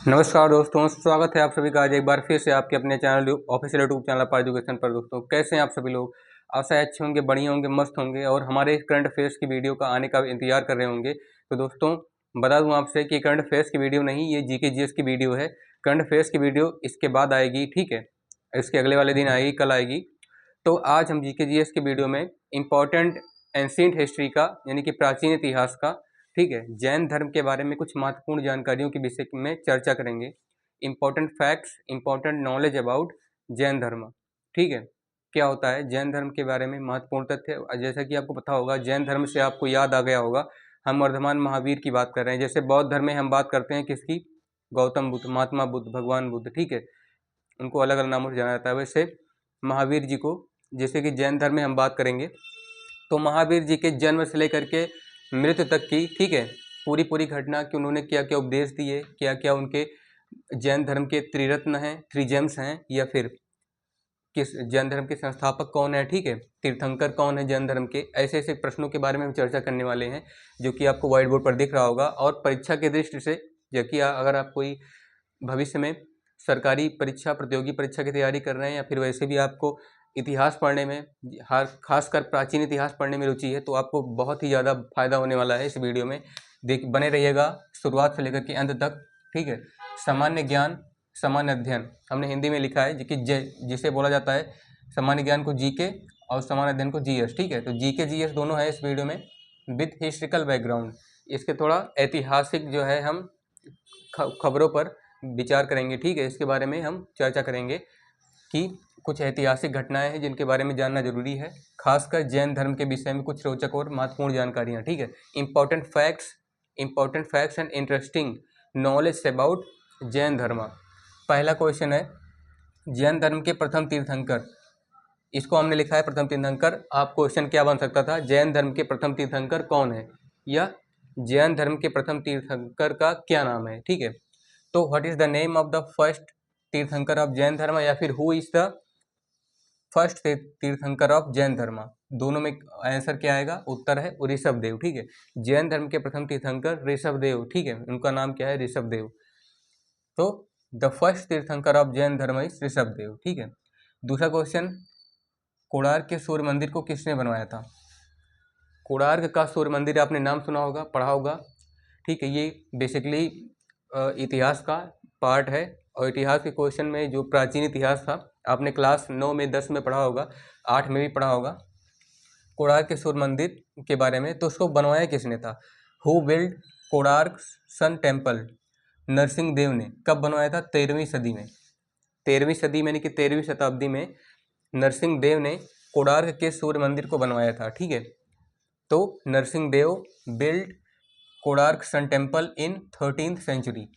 नमस्कार दोस्तों, स्वागत है आप सभी का आज एक बार फिर से आपके अपने चैनल ऑफिशियल यूट्यूब चैनल पर एजुकेशन पर। दोस्तों कैसे हैं आप सभी लोग? आशा है अच्छे होंगे, बढ़िया होंगे, मस्त होंगे और हमारे करंट अफेयर्स की वीडियो का आने का इंतजार कर रहे होंगे। तो दोस्तों बता दूं आपसे कि करंट अफेयर्स की वीडियो नहीं, ये जीके जीएस की वीडियो है। करंट अफेयर्स की वीडियो इसके बाद आएगी, ठीक है, इसके अगले वाले दिन आएगी, कल आएगी। तो आज हम जीके जीएस की वीडियो में इंपॉर्टेंट एंशिएंट हिस्ट्री का यानी कि प्राचीन इतिहास का, ठीक है, जैन धर्म के बारे में कुछ महत्वपूर्ण जानकारियों के विषय में चर्चा करेंगे। Important facts, important knowledge about Jain धर्म, ठीक है, क्या होता है जैन धर्म के बारे में महत्वपूर्ण तथ्य। जैसा कि आपको पता होगा, जैन धर्म से आपको याद आ गया होगा, हम वर्धमान महावीर की बात कर रहे हैं। जैसे बौद्ध धर्म में हम बात करते हैं किसकी? गौतम बुद्ध, महात्मा बुद्ध, भगवान बुद्ध, ठीक है, उनको अलग अलग नामों से जाना जाता है। वैसे महावीर जी को, जैसे कि जैन धर्म में हम बात करेंगे तो महावीर जी के जन्म से लेकर के मृत्यु तक की, ठीक है, पूरी घटना कि उन्होंने क्या क्या उपदेश दिए, क्या क्या उनके जैन धर्म के त्रिरत्न हैं, थ्री जेम्स हैं, या फिर किस जैन धर्म के संस्थापक कौन है, ठीक है, तीर्थंकर कौन है जैन धर्म के, ऐसे ऐसे प्रश्नों के बारे में हम चर्चा करने वाले हैं, जो कि आपको व्हाइट बोर्ड पर दिख रहा होगा। और परीक्षा की दृष्टि से, जबकि अगर आप कोई भविष्य में सरकारी परीक्षा, प्रतियोगी परीक्षा की तैयारी कर रहे हैं, या फिर वैसे भी आपको इतिहास पढ़ने में, हर खासकर प्राचीन इतिहास पढ़ने में रुचि है, तो आपको बहुत ही ज़्यादा फायदा होने वाला है इस वीडियो में। बने रहिएगा शुरुआत से लेकर के अंत तक, ठीक है। सामान्य ज्ञान, सामान्य अध्ययन हमने हिंदी में लिखा है, जिसे बोला जाता है सामान्य ज्ञान को जीके और सामान्य अध्ययन को जीएस, ठीक है। तो जीके जीएस दोनों है इस वीडियो में विद हिस्ट्रिकल बैकग्राउंड। इसके थोड़ा ऐतिहासिक जो है हम खबरों पर विचार करेंगे, ठीक है। इसके बारे में हम चर्चा करेंगे कि कुछ ऐतिहासिक घटनाएं हैं जिनके बारे में जानना जरूरी है, खासकर जैन धर्म के विषय में कुछ रोचक और महत्वपूर्ण जानकारियां, ठीक है। Important facts and interesting knowledge about Jain धर्म। पहला क्वेश्चन है, जैन धर्म के प्रथम तीर्थंकर, इसको हमने लिखा है प्रथम तीर्थंकर। आप क्वेश्चन क्या बन सकता था, जैन धर्म के प्रथम तीर्थंकर कौन है, या जैन धर्म के प्रथम तीर्थंकर का क्या नाम है, ठीक है। तो what is the name of the first तीर्थंकर ऑफ जैन धर्म, या फिर हु इज द फर्स्ट तीर्थंकर ऑफ जैन धर्म, दोनों में आंसर क्या आएगा? उत्तर है ऋषभ देव, ठीक है। जैन धर्म के प्रथम तीर्थंकर ऋषभ देव, ठीक है, उनका नाम क्या है? ऋषभ देव। तो द फर्स्ट तीर्थंकर ऑफ जैन धर्म इज ऋषभ देव, ठीक है। दूसरा क्वेश्चन, कोणार्क के सूर्य मंदिर को किसने बनवाया था? कोणार्क का सूर्य मंदिर आपने नाम सुना होगा, पढ़ा होगा, ठीक है। ये बेसिकली इतिहास का पार्ट है, और इतिहास के क्वेश्चन में जो प्राचीन इतिहास था आपने क्लास 9 में, 10 में पढ़ा होगा, 8 में भी पढ़ा होगा कोणार्क के सूर्य मंदिर के बारे में। तो उसको बनवाया किसने था? Who build Konark sun temple? Narasimha Dev ने। कब बनवाया था? 13वीं सदी में। 13वीं सदी में, यानी कि 13वीं शताब्दी में नरसिंह देव ने कोणार्क के सूर्य मंदिर को बनवाया था, ठीक है। तो Narasimha Dev build Konark sun temple in 13th century.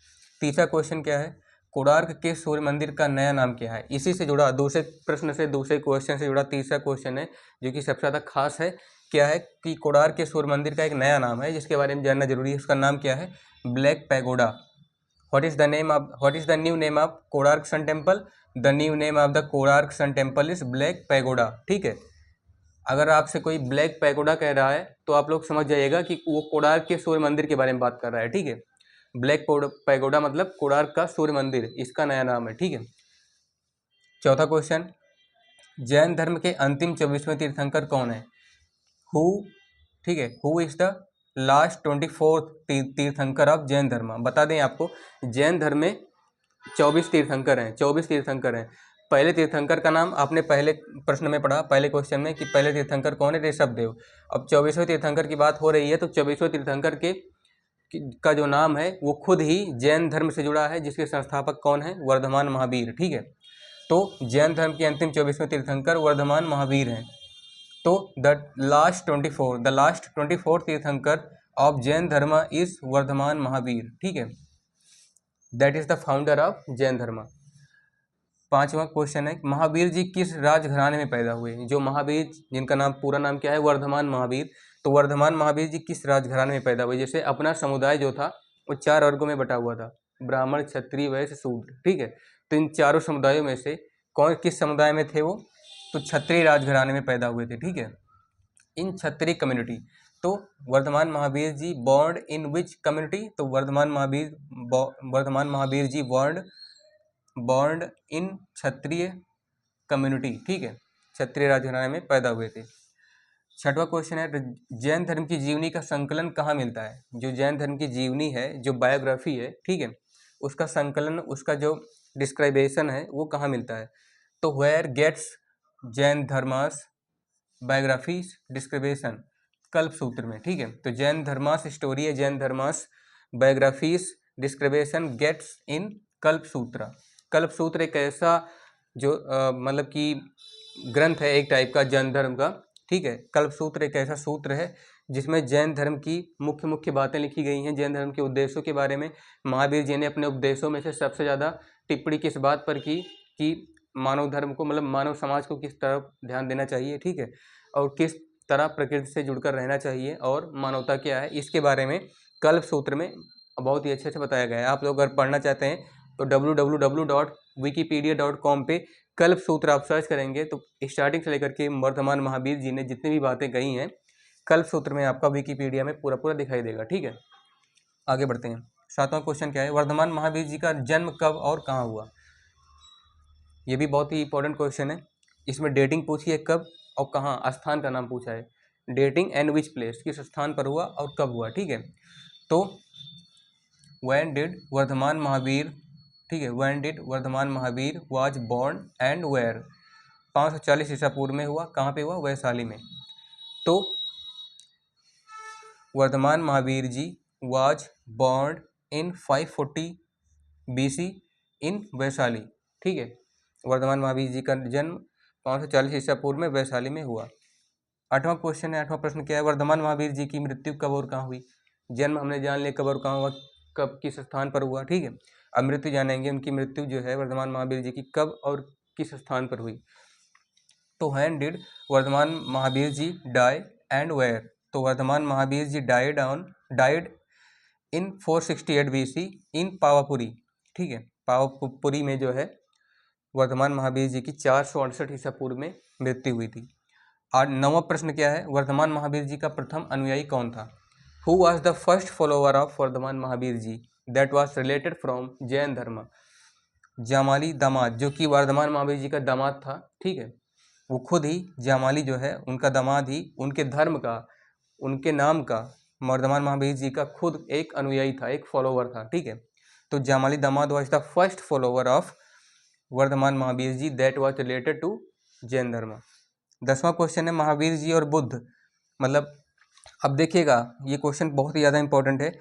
तीसरा क्वेश्चन क्या है, कोणार्क के सूर्य मंदिर का नया नाम क्या है? इसी से जुड़ा दूसरे प्रश्न से, दूसरे क्वेश्चन से जुड़ा तीसरा क्वेश्चन है, जो कि सबसे ज़्यादा खास है। क्या है कि कोणार्क के सूर्य मंदिर का एक नया नाम है जिसके बारे में जानना जरूरी है। उसका नाम क्या है? Black pagoda. What is the new name of Konark sun temple? The new name of the Konark sun temple is black pagoda, ठीक है। अगर आपसे कोई ब्लैक पैगोडा कह रहा है तो आप लोग समझ जाइएगा कि वो कोणार्क के सूर्य मंदिर के बारे में बात कर रहा है, ठीक है। ब्लैक पैगोडा मतलब कोणार्क का सूर्य मंदिर, इसका नया नाम है, ठीक है। चौथा क्वेश्चन, जैन धर्म के अंतिम 24वें तीर्थंकर कौन है? हु, ठीक है, who is the last 24th तीर्थंकर ऑफ जैन धर्म? बता दें आपको, जैन धर्म में 24 तीर्थंकर हैं, 24 तीर्थंकर हैं। पहले तीर्थंकर का नाम आपने पहले प्रश्न में पढ़ा, पहले क्वेश्चन में, कि पहले तीर्थंकर कौन है? ऋषभ देव। अब 24वें तीर्थंकर की बात हो रही है, तो 24वें तीर्थंकर का जो नाम है वो खुद ही जैन धर्म से जुड़ा है, जिसके संस्थापक कौन है? वर्धमान महावीर, ठीक है। तो जैन धर्म के अंतिम 24वें तीर्थंकर वर्धमान महावीर हैं। तो द लास्ट 24 तीर्थंकर ऑफ जैन धर्म इज वर्धमान महावीर, ठीक है। That is the founder of Jain धर्म। पांचवा क्वेश्चन है, महावीर जी किस राजघराने में पैदा हुए? जो महावीर, जिनका नाम, पूरा नाम क्या है? वर्धमान महावीर। तो वर्धमान महावीर जी किस राजघराने में पैदा हुए? जैसे अपना समुदाय जो था वो 4 वर्गों में बटा हुआ था, ब्राह्मण, क्षत्रिय, वैश्य, शूद्र, ठीक है। तो इन चारों समुदायों में से किस समुदाय में थे वो? तो क्षत्रिय राजघराने में पैदा हुए थे, ठीक है। इन क्षत्रिय कम्युनिटी, तो वर्धमान महावीर जी बॉर्न इन विच कम्युनिटी, तो वर्धमान महावीर जी बॉर्न इन क्षत्रिय कम्युनिटी, ठीक है, क्षत्रिय राजघराने में पैदा हुए थे। छठवां क्वेश्चन है जैन धर्म की जीवनी का संकलन कहाँ मिलता है। जो जैन धर्म की जीवनी है, जो बायोग्राफी है, ठीक है, उसका संकलन, उसका जो डिस्क्राइबेशन है वो कहाँ मिलता है। तो वेयर गेट्स जैन धर्मास बायोग्राफीज डिस्क्रिप्शन, कल्प सूत्र में, ठीक है। तो जैन धर्मास स्टोरी है, जैन धर्मास बायोग्राफीज डिस्क्रिप्शन गेट्स इन कल्प सूत्र। कल्प सूत्र एक ऐसा जो मतलब कि ग्रंथ है एक टाइप का जैन धर्म का, ठीक है। कल्प सूत्र एक ऐसा सूत्र है जिसमें जैन धर्म की मुख्य मुख्य बातें लिखी गई हैं, जैन धर्म के उद्देश्यों के बारे में। महावीर जी ने अपने उपदेशों में से सबसे ज़्यादा टिप्पणी किस बात पर की कि मानव धर्म को, मतलब मानव समाज को किस तरफ ध्यान देना चाहिए, ठीक है, और किस तरह प्रकृति से जुड़कर रहना चाहिए और मानवता क्या है, इसके बारे में कल्प सूत्र में बहुत ही अच्छे से बताया गया है। आप लोग अगर पढ़ना चाहते हैं तो www.wikipedia.com पे कल्प सूत्र आप सर्च करेंगे तो स्टार्टिंग से लेकर के वर्धमान महावीर जी ने जितनी भी बातें कही हैं कल्प सूत्र में आपका विकीपीडिया में पूरा पूरा दिखाई देगा, ठीक है। आगे बढ़ते हैं। सातवां क्वेश्चन क्या है, वर्धमान महावीर जी का जन्म कब और कहाँ हुआ। ये भी बहुत ही इंपॉर्टेंट क्वेश्चन है। इसमें डेटिंग पूछी है, कब और कहाँ, स्थान का नाम पूछा है। डेटिंग एंड विच प्लेस, किस स्थान पर हुआ और कब हुआ, ठीक है। तो व्हेन डिड वर्धमान महावीर, ठीक है, when did Vardhaman Mahavir was born and where, 540 ईसा पूर्व में हुआ, कहाँ पे हुआ, वैशाली में। तो Vardhaman Mahavir ji was born in 540 BC in Vaishali, ठीक है। वर्धमान महावीर जी का जन्म 540 ईसा पूर्व में वैशाली में हुआ। आठवां क्वेश्चन है, आठवां प्रश्न क्या है, वर्धमान महावीर जी की मृत्यु कब और कहाँ हुई। जन्म हमने जान लिया, कब और कहाँ हुआ, कब किस स्थान पर हुआ, ठीक है। अब मृत्यु जानेंगे, उनकी मृत्यु जो है वर्धमान महावीर जी की कब और किस स्थान पर हुई। तो when did Vardhaman Mahavir ji die and where, तो Vardhaman Mahavir ji died in 468 BC in Pawapuri, ठीक है, पावापुरी में जो है वर्धमान महावीर जी की 468 ईसा पूर्व में मृत्यु हुई थी। और नौवां प्रश्न क्या है, वर्धमान महावीर जी का प्रथम अनुयायी कौन था। Who was the first follower of Vardhaman Mahavir ji that was related from Jain Dharma. Jamali दामाद, जो कि वर्धमान महावीर जी का दामाद था, ठीक है, वो खुद ही जामाली जो है उनका दामाद ही उनके धर्म का, उनके नाम का, वर्धमान महावीर जी का खुद एक अनुयायी था, एक फॉलोवर था, ठीक है। तो जामाली दामाद was the first follower of Vardhaman Mahavir ji that was related to Jain Dharma. 10वां क्वेश्चन है, महावीर जी और बुद्ध, मतलब अब देखिएगा ये क्वेश्चन बहुत ही ज़्यादा इंपॉर्टेंट है।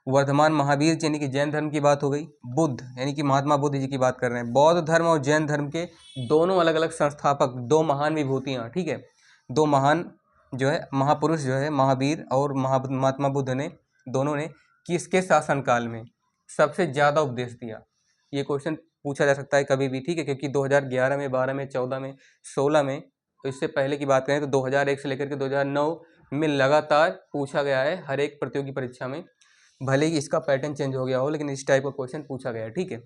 वर्धमान महावीर जी यानी कि जैन धर्म की बात हो गई, बुद्ध यानी कि महात्मा बुद्ध जी की बात कर रहे हैं। बौद्ध धर्म और जैन धर्म के दोनों अलग अलग संस्थापक, दो महान विभूतियाँ, ठीक है, दो महान जो है महापुरुष जो है महावीर और महात्मा बुद्ध ने, दोनों ने किसके शासनकाल में सबसे ज़्यादा उपदेश दिया। ये क्वेश्चन पूछा जा सकता है कभी भी, ठीक है, क्योंकि 2011 में, 12 में, 14 में, 16 में, तो इससे पहले की बात करें तो 2001 से लेकर के 2009 में लगातार पूछा गया है हर एक प्रतियोगी परीक्षा में। भले ही इसका पैटर्न चेंज हो गया हो लेकिन इस टाइप का क्वेश्चन पूछा गया है, ठीक है।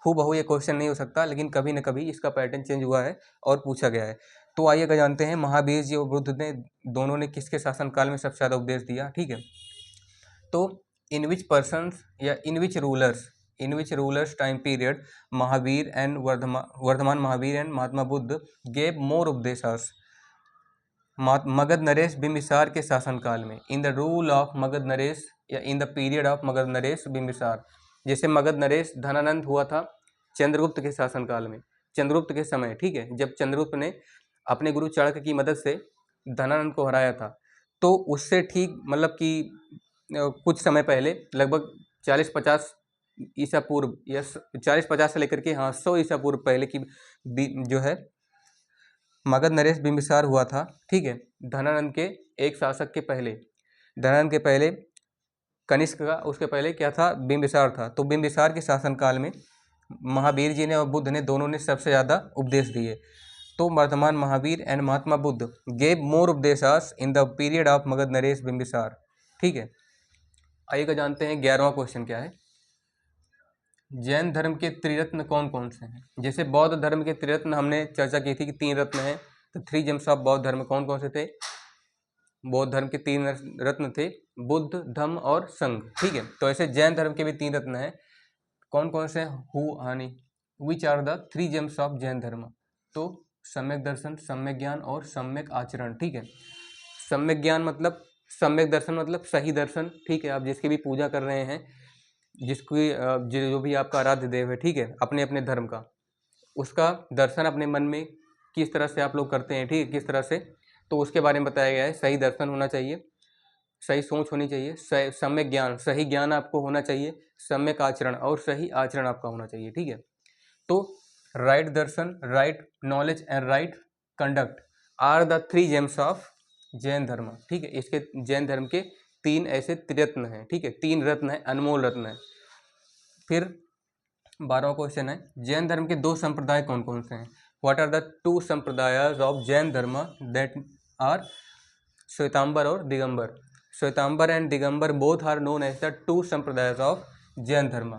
हूबहू ये क्वेश्चन नहीं हो सकता लेकिन कभी न कभी इसका पैटर्न चेंज हुआ है और पूछा गया है। तो आइए अगर जानते हैं महावीर जी और बुद्ध ने दोनों ने किसके शासनकाल में सबसे ज़्यादा उपदेश दिया, ठीक है। तो इन विच पर्सन्स या in which rulers time period Mahavir and Vardhaman Mahavir and Mahatma Buddha gave more उपदेशर्स। मगध नरेश बिंबिसार के शासनकाल में, in the rule of Magadh naresh या in the period of Magadh Naresh Bimbisara. जैसे मगध नरेश धनानंद हुआ था चंद्रगुप्त के शासनकाल में, चंद्रगुप्त के समय, ठीक है, जब चंद्रगुप्त ने अपने गुरु चाणक्य की मदद से धनानंद को हराया था। तो उससे ठीक मतलब कि कुछ समय पहले, लगभग 40-50 ईसा पूर्व या 40-50 से लेकर के 100 ईसा पूर्व पहले की जो है मगध नरेश बिंबिसार हुआ था, ठीक है, धनानंद के एक शासक के पहले। धनानंद के पहले कनिष्क का, उसके पहले क्या था, बिंबिसार था। तो बिंबिसार के शासनकाल में महावीर जी ने और बुद्ध ने दोनों ने सबसे ज़्यादा उपदेश दिए। तो Vardhaman Mahavir and Mahatma Buddha gave more उपदेशास in the period of Magadh Naresh Bimbisara, ठीक है। आइएगा जानते हैं 11वां क्वेश्चन क्या है, जैन धर्म के त्रिरत्न कौन कौन से हैं। जैसे बौद्ध धर्म के त्रिरत्न हमने चर्चा की थी कि 3 रत्न हैं, तो 3 जेम्स ऑफ बौद्ध धर्म कौन कौन से थे। बौद्ध धर्म के 3 रत्न थे, बुद्ध, धम्म और संघ। ठीक है, तो ऐसे जैन धर्म के भी 3 रत्न हैं। कौन कौन से? Which are the 3 gems of Jain Dharma? तो सम्यक दर्शन, सम्यक ज्ञान और सम्यक आचरण। ठीक है, सम्यक ज्ञान मतलब, सम्यक दर्शन मतलब सही दर्शन। ठीक है, आप जिसकी भी पूजा कर रहे हैं, जिसकी जो भी आपका आराध्य देव है, ठीक है, अपने अपने धर्म का, उसका दर्शन अपने मन में किस तरह से आप लोग करते हैं, ठीक है, किस तरह से, तो उसके बारे में बताया गया है। सही दर्शन होना चाहिए, सही सोच होनी चाहिए, सम्यक ज्ञान, सही ज्ञान आपको होना चाहिए, सम्यक आचरण और सही आचरण आपका होना चाहिए। ठीक है, तो right darshan, right knowledge and right conduct are the 3 gems of Jain धर्म। ठीक है, इसके जैन धर्म के 3 ऐसे त्रिरत्न हैं। ठीक है, 3 रत्न है, अनमोल रत्न है। फिर 12वां क्वेश्चन है, जैन धर्म के 2 संप्रदाय कौन कौन से हैं? व्हाट आर द 2 संप्रदायज of Jain Dharma that are Shvetambar और Digambar? Shvetambar and Digambar both are known as the 2 संप्रदायज ऑफ जैन धर्म।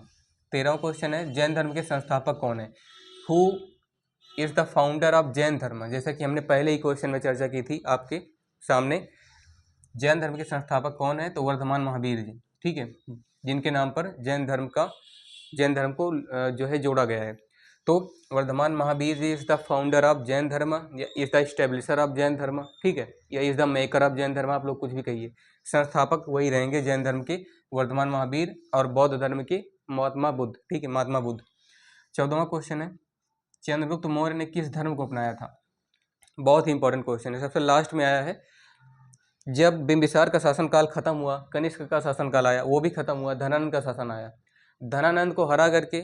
13वां क्वेश्चन है, जैन धर्म के संस्थापक कौन है? Who is the founder of Jain धर्म? जैसा कि हमने पहले ही क्वेश्चन में चर्चा की थी आपके सामने, जैन धर्म के संस्थापक कौन है? तो वर्धमान महावीर जी। ठीक है, जिनके नाम पर जैन धर्म को जो है जोड़ा गया है। तो Vardhaman Mahavir ji is the founder of Jain dharma, या is the establisher of Jain धर्म। ठीक है, या is the maker of Jain dharma, आप लोग कुछ भी कहिए, संस्थापक वही रहेंगे जैन धर्म के, वर्धमान महावीर, और बौद्ध धर्म के महात्मा बुद्ध। ठीक है, महात्मा बुद्ध। 14वां क्वेश्चन है, चंद्रगुप्त मौर्य ने किस धर्म को अपनाया था? बहुत ही इंपॉर्टेंट क्वेश्चन है, सबसे लास्ट में आया है। जब बिंबिसार का शासनकाल खत्म हुआ, कनिष्क का शासनकाल आया, वो भी खत्म हुआ, धनानंद का शासन आया। धनानंद को हरा करके,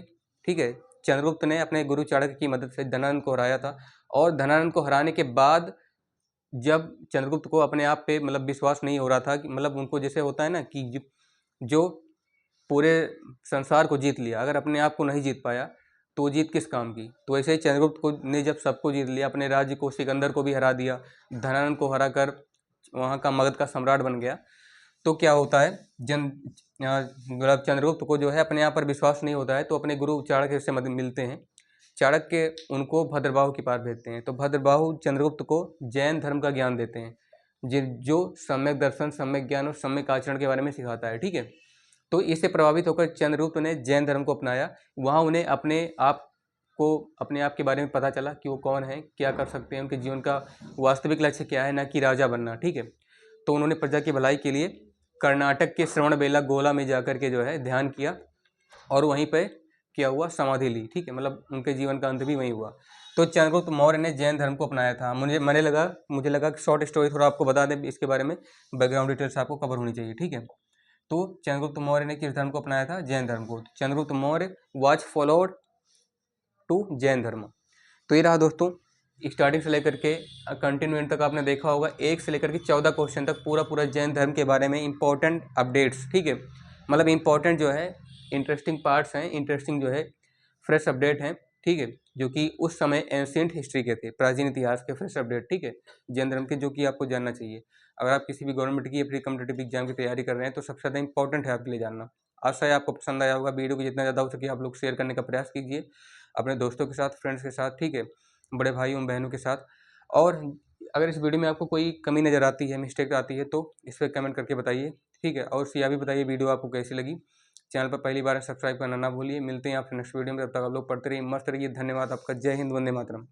ठीक है, चंद्रगुप्त ने अपने गुरु चाणक्य की मदद से धनानंद को हराया था। और धनानंद को हराने के बाद जब चंद्रगुप्त को अपने आप पे मतलब विश्वास नहीं हो रहा था, कि मतलब उनको जैसे होता है ना कि जो पूरे संसार को जीत लिया, अगर अपने आप को नहीं जीत पाया तो जीत किस काम की? तो ऐसे ही चंद्रगुप्त को ने जब सबको जीत लिया, अपने राज्य को, सिकंदर को भी हरा दिया, धनानंद को हरा कर वहाँ का मगध का सम्राट बन गया, तो क्या होता है, मतलब चंद्रगुप्त को जो है अपने आप पर विश्वास नहीं होता है, तो अपने गुरु चाणक्य से मदद मिलते हैं। चाणक्य उनको भद्रबाहु के पास भेजते हैं, तो भद्रबाहु चंद्रगुप्त को जैन धर्म का ज्ञान देते हैं, जो सम्यक दर्शन, सम्यक ज्ञान और सम्यक आचरण के बारे में सिखाता है। ठीक है, तो इससे प्रभावित होकर चंद्रगुप्त ने जैन धर्म को अपनाया। वहाँ उन्हें अपने आप के बारे में पता चला कि वो कौन है, क्या कर सकते हैं, उनके जीवन का वास्तविक लक्ष्य क्या है, ना कि राजा बनना। ठीक है, तो उन्होंने प्रजा की भलाई के लिए कर्नाटक के श्रवणबेलागोला में जाकर के जो है ध्यान किया, और वहीं पे क्या हुआ, समाधि ली। ठीक है, मतलब उनके जीवन का अंत भी वहीं हुआ। तो चंद्रगुप्त मौर्य ने जैन धर्म को अपनाया था। मुझे लगा कि शॉर्ट स्टोरी थोड़ा आपको बता दें इसके बारे में, बैकग्राउंड डिटेल्स आपको कवर होनी चाहिए। ठीक है, तो चंद्रगुप्त मौर्य ने किस धर्म को अपनाया था? जैन धर्म को। Chandragupta Maurya was followed to Jain Dharma. तो ये रहा दोस्तों, स्टार्टिंग से लेकर के कंटिन्यू एंड तक आपने देखा होगा, 1 से लेकर के 14 क्वेश्चन तक पूरा जैन धर्म के बारे में इंपॉर्टेंट अपडेट्स। ठीक है, मतलब इंपॉर्टेंट जो है, इंटरेस्टिंग पार्ट्स हैं, इंटरेस्टिंग जो है फ्रेश अपडेट हैं। ठीक है, जो कि उस समय एंशिएंट हिस्ट्री के थे, प्राचीन इतिहास के फ्रेश अपडेट। ठीक है, जैन धर्म के, जो कि आपको जानना चाहिए। अगर आप किसी भी गवर्नमेंट की या प्री कॉम्पिटिटिव एग्जाम की तैयारी कर रहे हैं, तो सबसे ज़्यादा इंपॉर्टेंट है आपके लिए जानना। आशा है आपको पसंद आया होगा। वीडियो को जितना ज़्यादा हो सके आप लोग शेयर करने का प्रयास कीजिए अपने दोस्तों के साथ, फ्रेंड्स के साथ। ठीक है, बड़े भाइयों बहनों के साथ। और अगर इस वीडियो में आपको कोई कमी नज़र आती है, मिस्टेक आती है, तो इस पर कमेंट करके बताइए। ठीक है, और यह भी बताइए वीडियो आपको कैसी लगी। चैनल पर पहली बार सब्सक्राइब करना ना भूलिए। मिलते हैं आपसे नेक्स्ट वीडियो में, तब तक आप लोग पढ़ते रहिए, मस्त रहिए। धन्यवाद आपका। जय हिंद, वंदे मातरम।